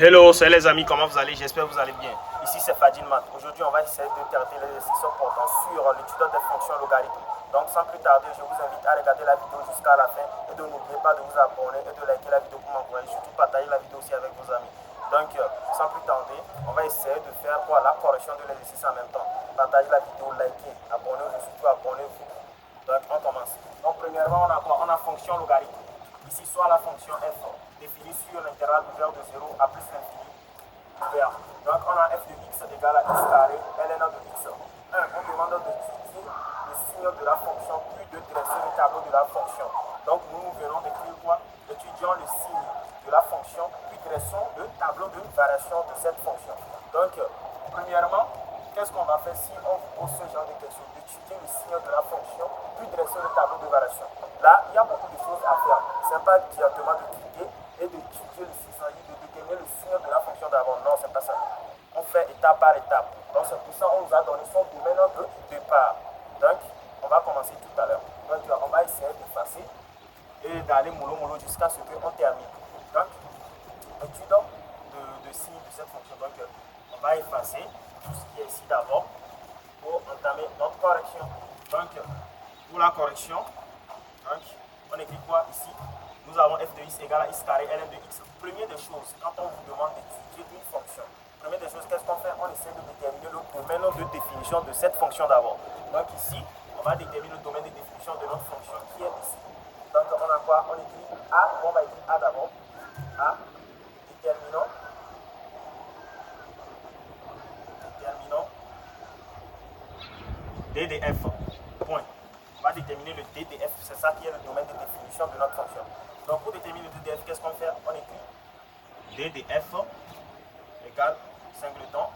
Hello, c'est les amis, comment vous allez? J'espère que vous allez bien. Ici c'est Fadil Mat. Aujourd'hui, on va essayer de terminer les exercices portant sur l'étude des fonctions logarithmiques. Donc, sans plus tarder, je vous invite à regarder la vidéo jusqu'à la fin et de n'oubliez pas de vous abonner et de liker la vidéo pour m'envoyer. Surtout, partager la vidéo aussi avec vos amis. Donc, sans plus tarder, on va essayer de faire quoi? La correction de l'exercice en même temps. Partagez la vidéo, likez, abonnez-vous, surtout abonnez-vous. Donc, on commence. Donc, premièrement, on a quoi? On a fonction logarithmique. Ici, soit la fonction f définie sur l'intervalle ouvert de 0 à plus l'infini ouvert. Donc, on a f de x égale à x carré, ln de x. 1. On demande d'étudier le signe de la fonction, puis de dresser le tableau de la fonction. Donc, nous venons d'écrire quoi? Étudions le signe de la fonction, puis dressons le tableau de variation de cette fonction. Donc, premièrement, qu'est-ce qu'on va faire si on vous pose ce genre de questions? D'étudier le signe de la fonction, puis dresser le tableau de variation. Là, il y a beaucoup de choses à faire. Ce n'est pas directement de cliquer et d'étudier le signe, de déterminer le signe de la fonction d'abord. Non, c'est pas ça. On fait étape par étape. Donc, c'est pour ça qu'on nous a donné son domaine de départ. Donc, on va commencer tout à l'heure. Donc, on va essayer d'effacer et d'aller mollo jusqu'à ce qu'on termine. Donc, étude de signe de cette fonction. Donc, on va effacer tout ce qui est ici d'abord pour entamer notre correction. Donc, pour la correction, donc, on écrit quoi ici? Nous avons f de x égale à x carré ln de x. Première des choses, quand on vous demande d'étudier une fonction, première des choses, qu'est-ce qu'on fait? On essaie de déterminer le domaine de définition de cette fonction d'abord. Donc ici, on va déterminer le domaine de définition de notre fonction qui est ici. Donc on a quoi? On écrit A, on va écrire A d'abord. A, déterminant D de f. Point. On va déterminer le D de f, c'est ça qui est le domaine de définition de notre fonction. Donc pour déterminer le D de f, qu'est-ce qu'on fait? On écrit D de f égale singleton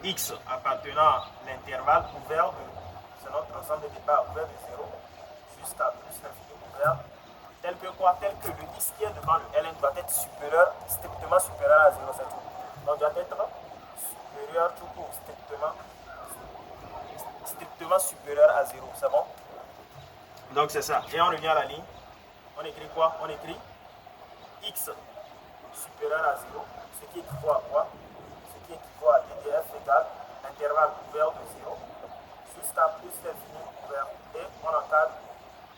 x appartenant à l'intervalle ouvert de, c'est notre ensemble de départ ouvert de 0 jusqu'à plus l'infini ouvert, tel que quoi? Tel que le x qui est devant le ln doit être supérieur, strictement supérieur à 0, c'est tout. Donc doit être supérieur tout court, strictement supérieur à 0, c'est bon? Donc c'est ça. Et on revient à la ligne. On écrit quoi? On écrit x supérieur à 0, ce qui équivaut à quoi? Ce qui équivaut à ddf égale intervalle ouvert de 0 jusqu'à plus l'infini ouvert. Et on encadre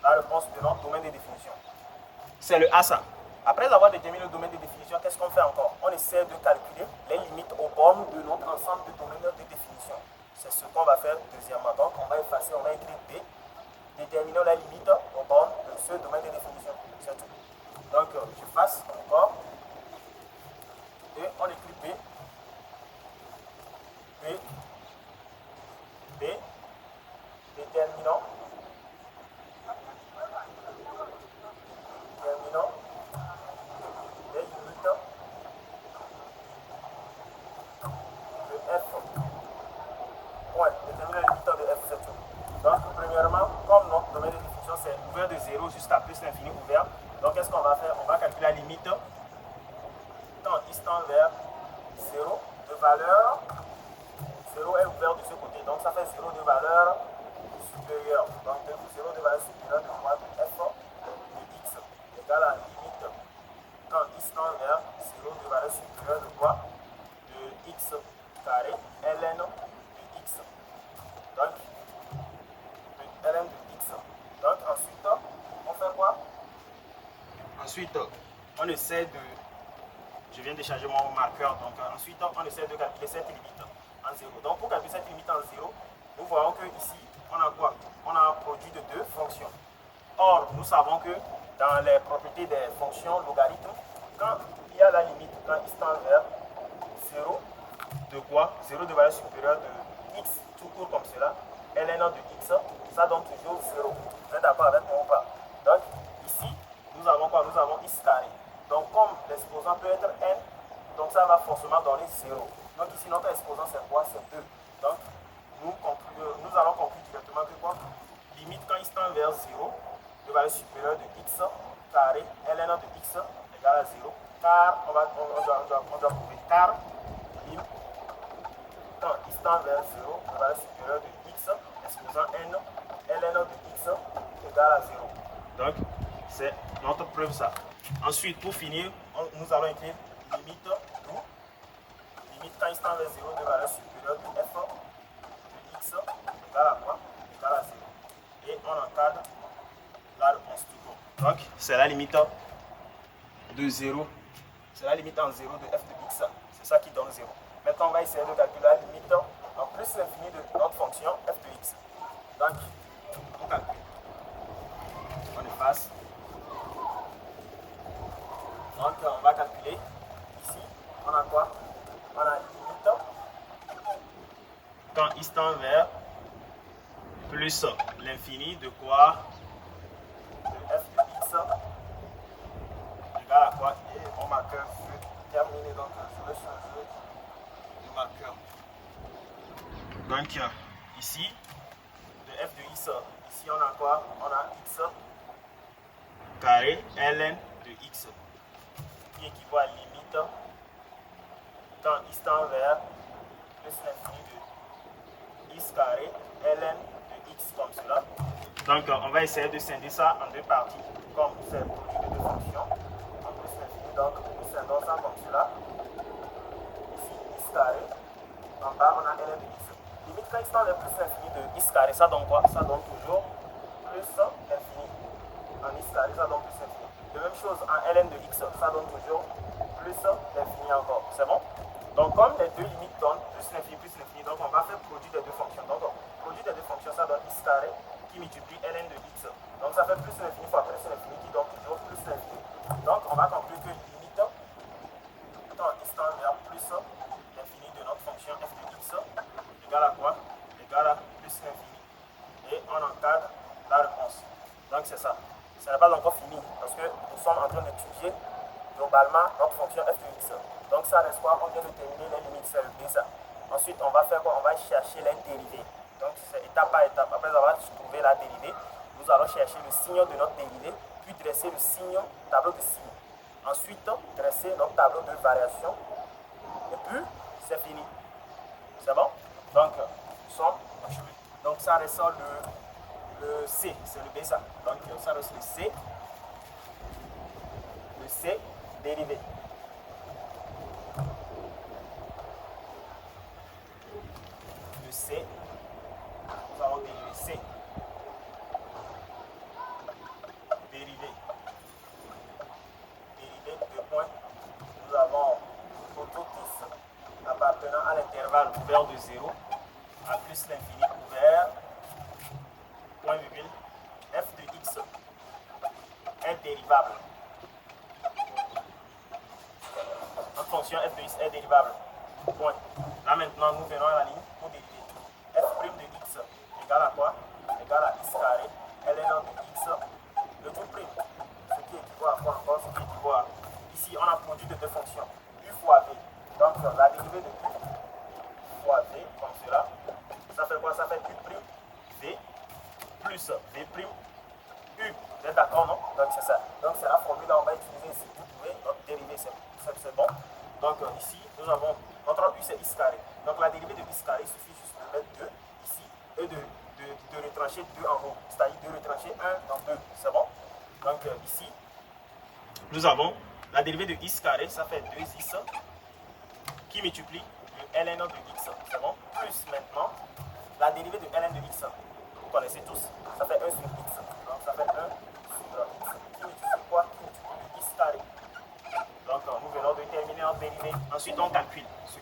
la réponse de notre domaine de définition. C'est le A ça. Après avoir déterminé le domaine de définition, qu'est-ce qu'on fait encore? On essaie de calculer les limites aux bornes de notre ensemble de domaines de définition. C'est ce qu'on va faire deuxièmement. Donc on va effacer, on va écrire B. Déterminons la limite aux bornes de ce domaine de définition. C'est tout. Donc je fasse encore. Et on écrit B. Déterminant les limites de f. Point. Déterminer les limites de f, c'est tout. Donc, premièrement, comme notre domaine de définition c'est ouvert de 0 jusqu'à plus l'infini ouvert, donc qu'est-ce qu'on va faire? On va calculer la limite quand x tend vers 0 de valeur. 0 est ouvert de ce côté, donc ça fait 0 de valeur supérieure. Donc 0 de valeur supérieure de quoi? De f de x égale à la limite quand x tend vers 0 de valeur supérieure de quoi? De x carré ln de x. Donc ln de x. Donc ensuite, on fait quoi? Ensuite, on essaie de... Je viens de changer mon marqueur, donc ensuite on essaie de calculer cette limite en 0. Donc pour calculer cette limite en 0, nous voyons que ici, on a quoi? On a un produit de deux fonctions. Or, nous savons que dans les propriétés des fonctions logarithmes, quand il y a la limite, quand x tend vers 0 de quoi? 0 de valeur supérieure de x, tout court comme cela, ln de x, ça donne toujours 0. Vous êtes d'accord avec moi ou pas? Donc ici, nous avons quoi? Nous avons x carré. Donc comme l'exposant peut être n, donc ça va forcément donner 0. Donc ici notre exposant c'est quoi? C'est 2. Donc nous allons conclure directement que quoi? Limite quand x tend vers 0 de valeur supérieure de x carré ln de x égale à 0. Car on doit prouver car lim quand x tend vers 0 de valeur supérieure de x exposant n ln de x égale à 0. Donc c'est notre preuve ça. Ensuite, pour finir, nous allons écrire limite limite quand il tend vers 0 de valeur supérieure de f de x égale à quoi? Égale à 0. Et on encadre la réponse tout court. Donc, c'est la limite de 0. C'est la limite en 0 de f de x. C'est ça qui donne 0. Maintenant, on va essayer de calculer la limite en plus l'infini de notre fonction f de x. Donc, on calcule. On efface. Donc, on va calculer. Ici, on a quoi? On a limite quand il tend vers plus l'infini de quoi? De f de x égale à quoi? Et mon marqueur fut terminé. Donc, je vais changer de marqueur. Donc, ici, de f de x, ici on a quoi? On a x carré ln de x qui équivaut à limite quand il tend vers plus l'infini de x carré ln de x comme cela. Donc on va essayer de scinder ça en deux parties comme c'est le produit de deux fonctions en plus l'infini. Donc nous scindons ça comme cela. Ici x carré, en bas on a ln de x. Limite quand il tend vers plus l'infini de x carré, ça donne quoi? Ça donne toujours plus l'infini. En x carré, ça donne plus l'infini. De même chose en ln de x, ça donne toujours plus l'infini encore. C'est bon? Donc comme les deux limites donnent plus l'infini, donc on va faire produit des deux fonctions. Donc produit des deux fonctions, ça donne x carré qui multiplie ln de x. Donc ça fait plus l'infini fois plus l'infini qui donne toujours plus l'infini. Donc on va conclure que limite quand x tend vers plus l'infini de notre fonction f de x égale à quoi? Égale à plus l'infini. Et on encadre la réponse. Donc c'est ça. Ça n'est pas encore fini parce que nous sommes en train d'étudier globalement notre fonction f de x. Donc ça reste quoi? On vient de terminer les limites, c'est le ça. Ensuite, on va faire quoi? On va chercher les dérivés. Donc c'est étape par étape. Après avoir trouvé la dérivée, nous allons chercher le signe de notre dérivée, puis dresser le signe, tableau de signes. Ensuite, dresser notre tableau de variation. Et puis, c'est fini. C'est bon? Donc, nous sommes achevés. Donc ça ressort le C, c'est le B ça. Donc ça reste le C. Le C dérivé. Le C. Nous allons dériver C. Dérivé. Dérivé, deux points. Nous avons autotis appartenant à l'intervalle ouvert de 0 à plus l'infini ouvert. Point virgule, f de x est dérivable. Notre fonction f de x est dérivable. Point. Là maintenant, nous venons à la ligne pour dériver. F' de x égale à quoi? Égale à x carré ln de x, le tout prime. Ce qui équivaut à quoi encore? Ce qui équivaut à... Ici, on a produit de deux fonctions. U fois v. Donc, la dérivée de u fois v, comme cela. Ça fait quoi? Ça fait u' v plus v' u. Vous êtes d'accord, non? Donc c'est ça. Donc c'est la formule qu'on va utiliser ici pour trouver notre dérivée. C'est bon. Donc ici, nous avons notre u, c'est x carré. Donc la dérivée de x carré, il suffit juste de mettre 2 ici et de retrancher 2 en haut. C'est-à-dire de retrancher 1 dans 2. C'est bon? Donc ici, nous avons la dérivée de x carré, ça fait 2x qui multiplie le ln de x. C'est bon? Plus maintenant, la dérivée de ln de x. Vous connaissez tous, ça fait 1 sur x. Donc ça fait 1 sur x qui multiplie quoi? Qui multiplie le x carré. Donc nous venons de terminer notre dérivée. Ensuite on calcule ce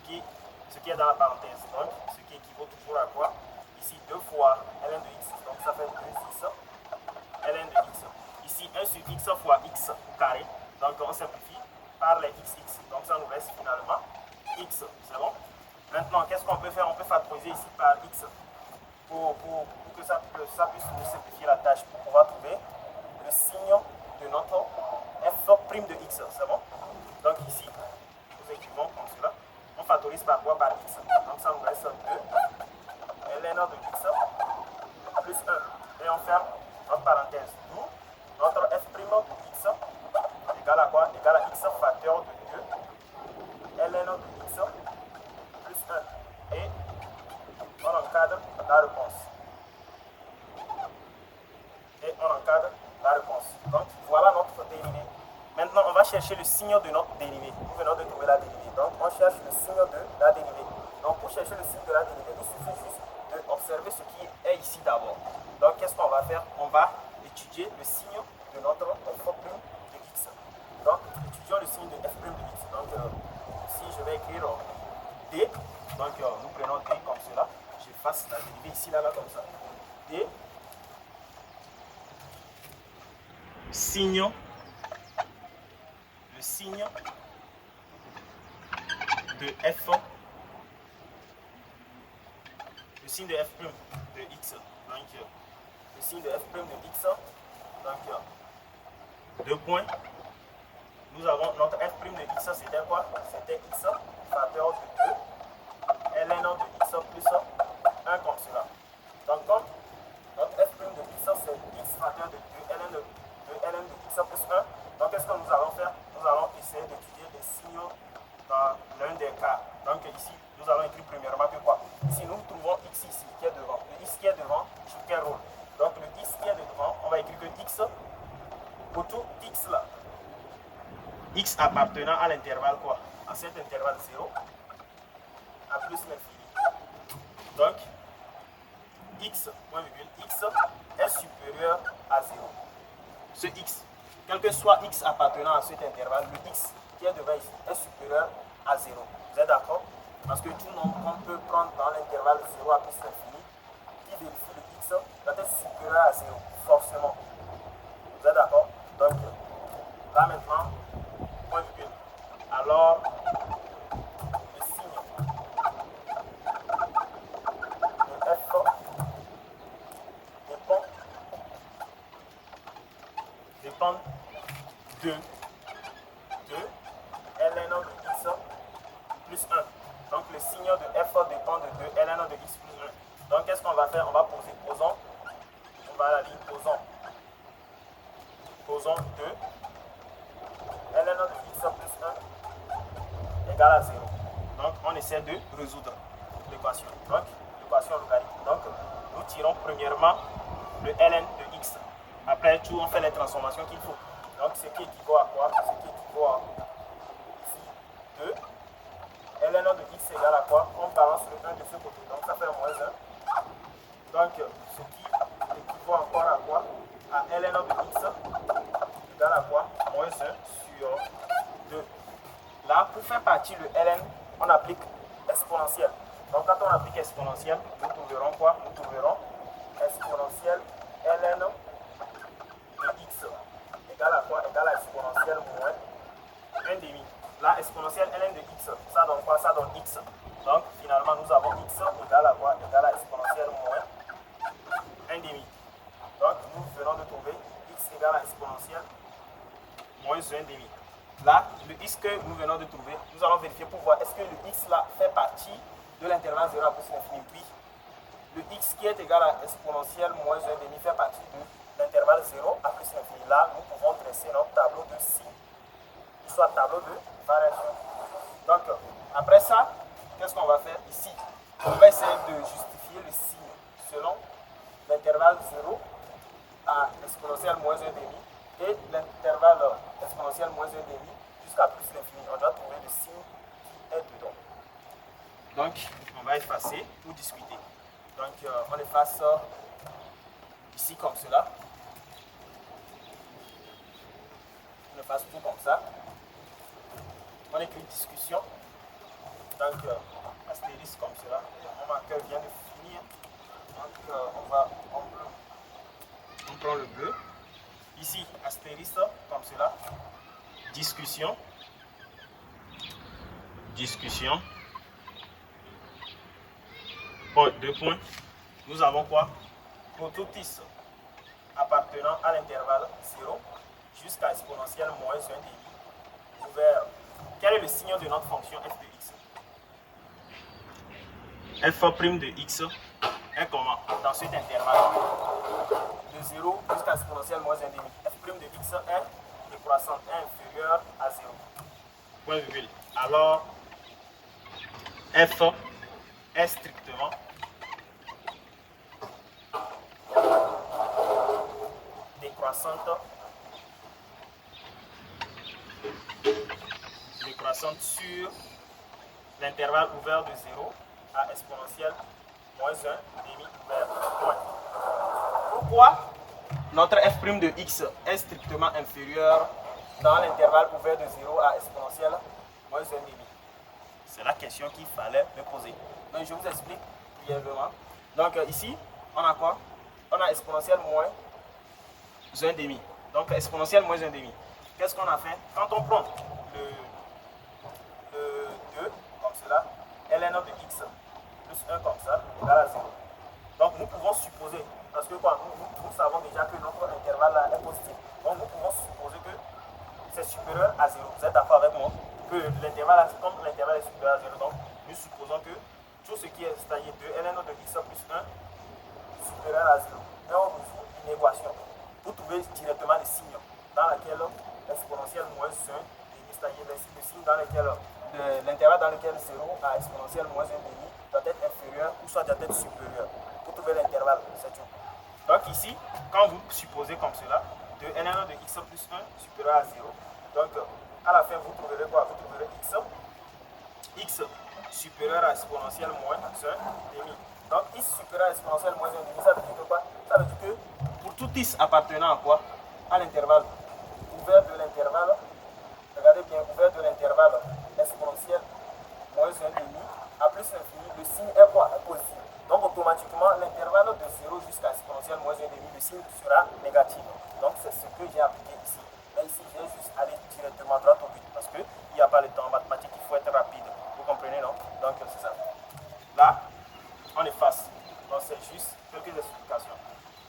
qui est dans la parenthèse. Donc ce qui équivaut toujours à quoi? Ici 2 fois ln de x. Donc ça fait 2x ln de x. Ici 1 sur x fois x au carré. Donc on simplifie par les xx. Donc ça nous reste finalement x. C'est bon? Maintenant qu'est-ce qu'on peut faire? On peut factoriser ici par x. Pour que ça puisse nous simplifier la tâche, pour pouvoir trouver le signe de notre f' de x. C'est bon? Donc ici, nous écrivons comme cela. On factorise par quoi? Par x. Donc ça nous reste 2 ln de x plus 1. Et on ferme notre parenthèse. D'où notre f' de x égale à quoi? Égale à x facteur de 2 ln de x plus 1. Et on encadre la réponse. Et on encadre la réponse. Donc voilà notre dérivée. Maintenant on va chercher le signe de notre dérivée. Nous venons de trouver la dérivée. Donc on cherche le signe de la dérivée. chercher le signe de la dérivée, il suffit juste d'observer ce qui est ici d'abord. Donc, qu'est-ce qu'on va faire? On va étudier le signe de notre f' de x. Donc, étudions le signe de f' de x. Donc, ici, je vais écrire d. Donc, nous prenons d comme cela. J'efface la dérivée ici, là, comme ça. D. Signe. Le signe de f. Le signe de f' de x. Donc, le signe de f' de x. Donc, deux points. Nous avons notre f' de x, c'était quoi? C'était x facteur de 2 ln de x plus 1 comme cela. Donc, comme notre f' de x, c'est x facteur de 2 ln de x plus 1. Donc, qu'est-ce que nous allons faire? Nous allons essayer d'étudier les signaux dans l'un des cas. Donc, ici, nous allons écrire premièrement que quoi? Ici, nous trouvons x ici, qui est devant. Le x qui est devant joue quel rôle? Donc, le x qui est devant, on va écrire que x, pour tout x là, x appartenant à l'intervalle quoi? À cet intervalle 0 à plus l'infini. Donc, x, point virgule, x est supérieur à 0. Ce x, quel que soit x appartenant à cet intervalle, le x qui est devant ici est supérieur à 0. Vous êtes d'accord? Parce que tout nombre qu'on peut prendre dans l'intervalle 0 à plus l'infini, qui vérifie le x doit être supérieur à 0, forcément. Vous êtes d'accord? Donc, là maintenant, point virgule. Alors, le signe de f dépend de ln de x plus 1. Donc, le signe de f dépend de 2 ln de x plus 1. Donc, qu'est-ce qu'on va faire? On va poser posons. On va à la ligne posons. Posons 2 ln de x plus 1 égale à 0. Donc, on essaie de résoudre l'équation. Donc, l'équation logarithmique. Donc, nous tirons premièrement le ln de x. Après tout, on fait les transformations qu'il faut. Donc, ce qui équivaut à quoi? Ce qui équivaut à ici 2 ln de x égale à quoi? On balance le 1 de ce côté. Donc, ça fait moins 1. Donc, ce qui équivaut encore à quoi? À ln de x égale à quoi? Moins 1 sur 2. Là, pour faire partie le ln, on applique exponentielle. Donc, quand on applique exponentielle, nous trouverons quoi? Nous trouverons exponentielle ln de x égale à quoi? Égale à exponentielle moins 1 demi. Là, exponentielle ln de x, ça donne quoi? Ça donne x. Donc, finalement, nous avons x égale à quoi? Égale à exponentielle moins 1 demi. Donc, nous venons de trouver x égale à exponentielle moins 1 demi. Là, le x que nous venons de trouver, nous allons vérifier pour voir est-ce que le x là fait partie de l'intervalle 0 à plus l'infini. Oui. Le x qui est égal à exponentielle moins 1 demi fait partie de l'intervalle 0 à plus l'infini. Là, nous pouvons dresser notre tableau de signe, soit tableau de variation. Donc, après ça, qu'est-ce qu'on va faire ici? On va essayer de justifier le signe selon l'intervalle 0 à exponentielle moins 1 demi et l'intervalle exponentielle moins 1 demi jusqu'à plus l'infini. On doit trouver le signe qui est dedans. Donc, on va effacer pour discuter. Donc, on efface ici comme cela. On efface tout comme ça. On écrit discussion. Donc, astérisque comme cela. Mon marqueur vient de finir. Donc, on prend le bleu. Ici, astérisque comme cela. Discussion. Discussion. Point, 2 points. Nous avons quoi? Pour tout x appartenant à l'intervalle 0 jusqu'à exponentielle moins 1 demi ouvert. Quel est le signe de notre fonction f de x? f' de x est comment? Dans cet intervalle de 0 jusqu'à exponentielle moins 1 demi. f' de x est décroissante, est inférieure à 0. Point virgule. Alors, f est strictement décroissante sur l'intervalle ouvert de 0 à exponentielle moins 1 demi vers moins. Pourquoi notre f' de x est strictement inférieur dans l'intervalle ouvert de 0 à exponentielle moins 1 demi? C'est la question qu'il fallait me poser. Donc je vous explique brièvement. Donc ici, on a quoi? On a exponentielle moins 1 demi. Donc exponentielle moins 1 demi. Qu'est-ce qu'on a fait? Quand on prend le 2 comme cela, ln de x plus 1 comme ça, égale à 0. Donc nous pouvons supposer, parce que quoi, nous savons déjà que notre intervalle là est positif. Donc nous pouvons supposer que c'est supérieur à 0. Vous êtes d'accord avec moi? Que l'intervalle, comme l'intervalle est supérieur à 0, donc nous supposons que tout ce qui est c'est-à-dire 2 ln de x plus 1 supérieur à 0. Et on résout une équation pour trouver directement les signes dans laquelle l'exponentielle moins 1, c'est-à-dire le signe dans lequel l'intervalle dans lequel 0 à exponentielle moins 1 demi doit être inférieur ou soit doit être supérieur. Pour trouver l'intervalle, c'est tout. Donc ici, quand vous supposez comme cela, de ln de x plus 1 supérieur à 0, donc à la fin vous trouverez quoi? Vous trouverez x supérieur à exponentielle moins 1 demi. Donc x supérieur à exponentielle moins 1 demi, ça veut dire que quoi? Ça veut dire que pour tout x appartenant à quoi? À l'intervalle ouvert de l'intervalle, regardez bien, ouvert de l'intervalle exponentielle moins 1 demi à plus l'infini, le signe est quoi? Est positif. Donc automatiquement, l'intervalle de 0 jusqu'à exponentielle moins 1 demi, le signe sera négatif. Donc c'est ce que j'ai appliqué ici. Mais ici, je vais juste aller directement droit au but parce qu'il n'y a pas le temps en mathématiques, il faut être rapide. Vous comprenez, non? Donc c'est ça. Là, on efface. Donc c'est juste quelques explications.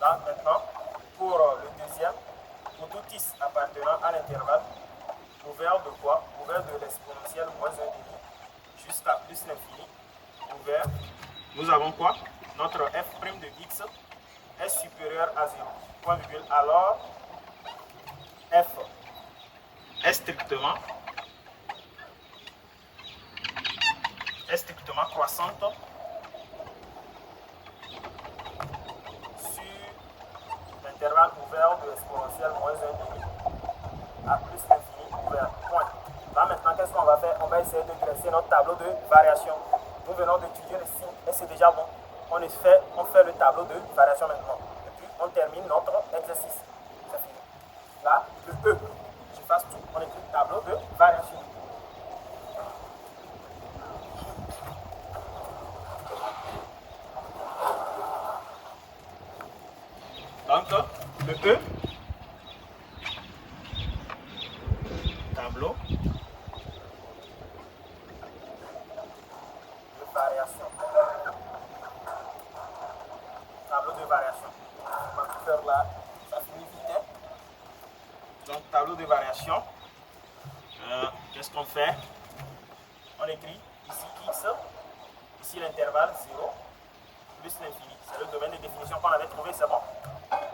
Là, maintenant, pour le deuxième, pour tout x appartenant à l'intervalle, ouvert de quoi? Ouvert de l'exponentielle moins 1 demi jusqu'à plus l'infini, ouvert, nous avons quoi? Notre f' de x est supérieur à 0. Point virgule. Alors, f est strictement croissante sur l'intervalle ouvert de l'exponentielle moins 1 demi à plus l'infini ouvert. Point. Là maintenant, qu'est-ce qu'on va faire? On va essayer de dresser notre tableau de variation. Nous venons d'étudier le signe et c'est déjà bon. On fait le tableau de variation maintenant. Et puis on termine notre exercice. C'est fini. Là, le E. J'efface tout. On écrit tableau de variation. Donc, le E, tableau de variation. Tableau de variation. On va tout faire là, ça finit vite. Hein? Donc, tableau de variation. Qu'est-ce qu'on fait? On écrit ici x, ici l'intervalle 0, plus l'infini. C'est le domaine de définition qu'on avait trouvé, c'est bon?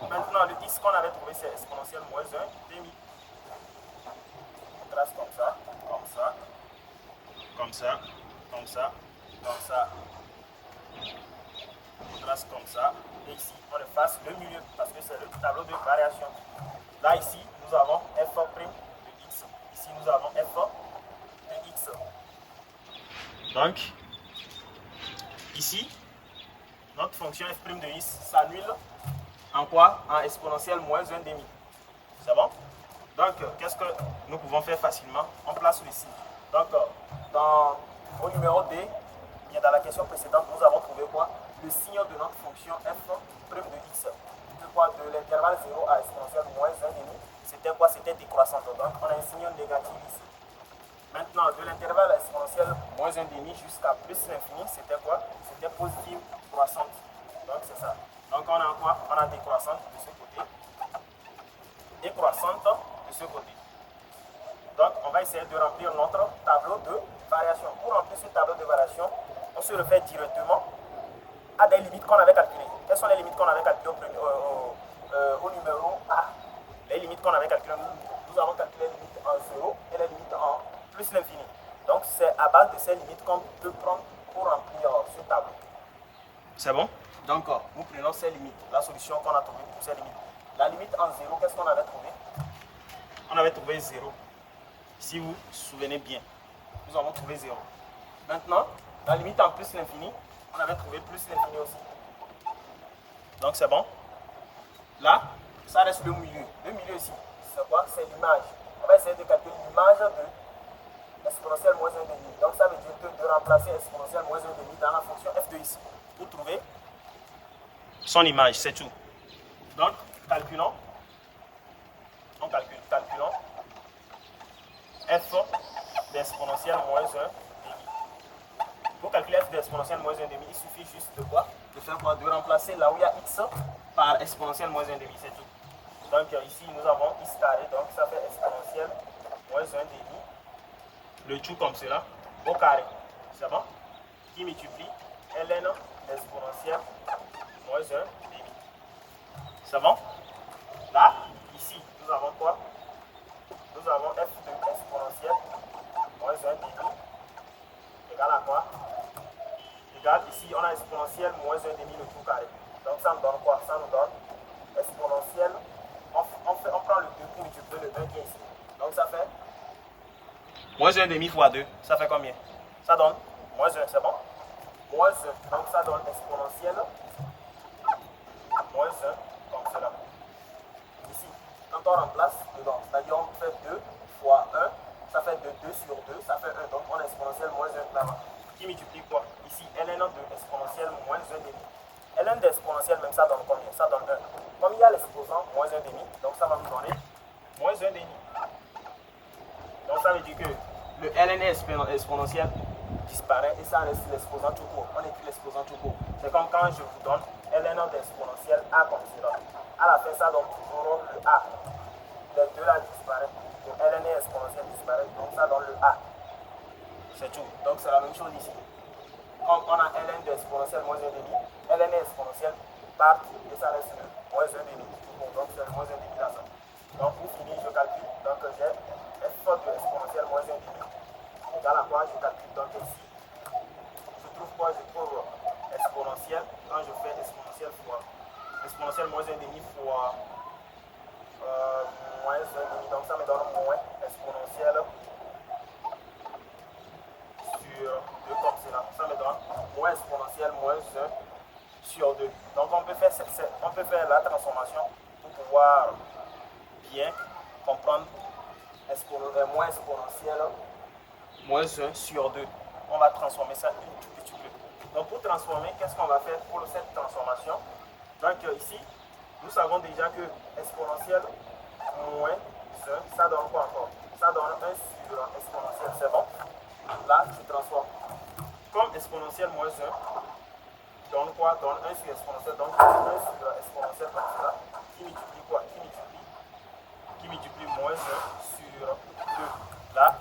Maintenant, le x qu'on avait trouvé, c'est exponentielle moins 1 demi. On trace comme ça, comme ça, comme ça, comme ça, comme ça. On trace comme ça. Et ici, on efface le milieu parce que c'est le tableau de variation. Là, ici, nous avons f' de x. Ici, nous avons f de x. Donc, ici, notre fonction f' de x s'annule en quoi? En exponentielle moins 1 demi. C'est bon? Donc, qu'est-ce que nous pouvons faire facilement? On place le signe. Donc, au numéro D, bien dans la question précédente, nous avons trouvé quoi? Le signe de notre fonction f' de x. De quoi? De l'intervalle 0 à exponentielle moins 1 demi. C'était quoi? C'était décroissante. Donc, on a un signe négatif ici. Maintenant, de l'intervalle exponentielle moins 1 demi jusqu'à plus l'infini, c'était quoi? C'était positive croissante. Donc, c'est ça. Donc, on a quoi? On a décroissante de ce côté et croissante de ce côté. Donc, on va essayer de remplir notre tableau de variation. Pour remplir ce tableau de variation, on se réfère directement à des limites qu'on avait calculées. Quelles sont les limites qu'on avait calculées au numéro A? Les limites qu'on avait calculées, nous avons calculé les limites en 0 et les limites en plus l'infini. Donc, c'est à base de ces limites qu'on peut prendre pour remplir ce tableau. C'est bon? Donc, nous prenons ces limites, la solution qu'on a trouvée pour ces limites. La limite en 0, qu'est-ce qu'on avait trouvé? On avait trouvé 0. Si vous vous souvenez bien, nous avons trouvé 0. Maintenant, la limite en plus l'infini, on avait trouvé plus l'infini aussi. Donc c'est bon. Là, ça reste le milieu. Le milieu ici, c'est quoi? C'est l'image. On va essayer de calculer l'image de exponentielle moins 1,5. Donc ça veut dire que de remplacer exponentielle moins 1,5 dans la fonction f de ici pour trouver son image, c'est tout. Donc, calculons. On calculons f d'exponentielle moins 1,5. Pour calculer f d'exponentielle moins 1,5, il suffit juste de quoi? De faire quoi? De remplacer là où il y a x par exponentielle moins 1,5, c'est tout. Donc ici nous avons x carré, donc ça fait exponentielle moins 1,5. Le tout comme cela, au carré. C'est bon? Qui multiplie ln exponentielle moins 1,5. C'est bon? Là, ici, nous avons quoi? Nous avons f de exponentielle moins 1,5 égale à quoi? Égale, ici, on a exponentielle moins 1,5 le tout carré. Donc ça nous donne quoi? Ça nous donne exponentielle. On prend le 2 pour multiplier le 1 qui est ici. Donc ça fait moins 1,5 fois 2. Ça fait combien? Ça donne moins 1, c'est bon? Moins 1. Donc ça donne exponentielle moins 1 comme cela. Ici, quand on remplace dedans, c'est-à-dire on fait 2 fois 1, ça fait 2 sur 2, ça fait 1. Donc on a exponentielle moins 1 là-bas. Qui multiplie quoi? Ici, ln de exponentielle moins 1,5. ln d'exponentielle, même ça donne combien? Ça donne 1. Comme il y a l'exposant moins 1,5, donc ça va nous donner moins 1,5. Donc ça veut dire que le ln exponentiel disparaît et ça reste l'exposant tout court. On écrit l'exposant tout court. C'est comme quand je vous donne ln d'exponentielle a comme cela. À la fin, ça donne toujours le a. Les deux là disparaissent. Le ln exponentielle disparaît, donc ça donne le a. C'est tout. Donc c'est la même chose ici. Comme on a ln d'exponentielle moins 1,5, ln exponentielle part et ça reste le moins 1,5. Donc c'est le moins 1,5 là ça. Donc pour finir, je calcule. Donc j'ai f de exponentielle moins 1,5 égale à quoi? Je calcule donc ici. Je trouve quoi? Je trouve exponentielle. Quand je fais exponentielle fois exponentielle moins 1,5 fois moins 1,5, donc ça me donne moins exponentielle sur 2 comme cela. Ça me donne moins exponentielle moins 1 sur 2. Donc on peut faire la transformation pour pouvoir bien comprendre moins exponentielle moins 1 sur 2. On va transformer ça un tout petit peu. Donc pour transformer, qu'est-ce qu'on va faire pour cette transformation? Donc ici, nous savons déjà que exponentielle moins 1, ça donne quoi encore? Ça donne 1 sur exponentielle, c'est bon? Là, je transforme. Comme exponentielle moins 1 donne quoi? Donne 1 sur exponentielle, donc 1 sur exponentielle comme cela, qui multiplie quoi? Qui multiplie moins 1 sur 2. Là,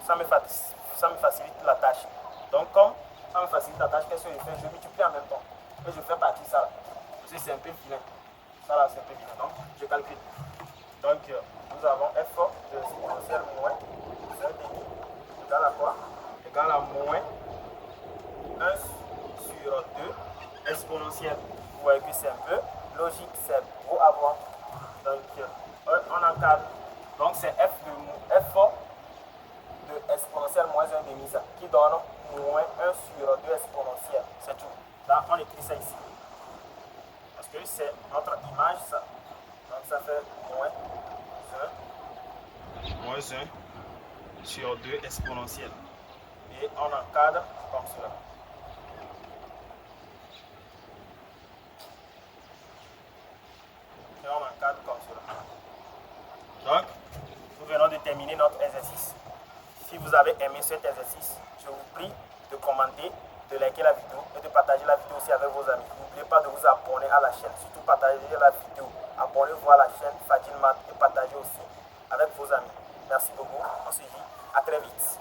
ça me facilite la tâche. Donc comme ça me facilite la tâche, qu'est-ce que je fais? Je multiplie en même temps. Et je fais partie ça là. Parce que c'est un peu vilain. Ça là, c'est un peu vilain. Donc, je calcule. Donc, nous avons f de exponentielle moins 1,5 égale à quoi? Égale à moins 1 sur 2 exponentielle. Vous voyez que c'est un peu logique, c'est beau à voir. Donc, on encadre. Donc, c'est f de exponentielle moins 1,5 ça, qui donne moins 1 sur 2 exponentielle. C'est tout. Là, on écrit ça ici. Parce que c'est notre image, ça. Donc, ça fait moins 1 sur 2 exponentielle. Et on encadre comme cela. Et on encadre comme cela. Donc, nous venons de terminer notre exercice. Si vous avez aimé cet exercice, je vous prie de commenter, de liker la vidéo et de partager la vidéo aussi avec vos amis. N'oubliez pas de vous abonner à la chaîne. Surtout partagez la vidéo. Abonnez-vous à la chaîne Fadil Math et partagez aussi avec vos amis. Merci beaucoup. On se dit à très vite.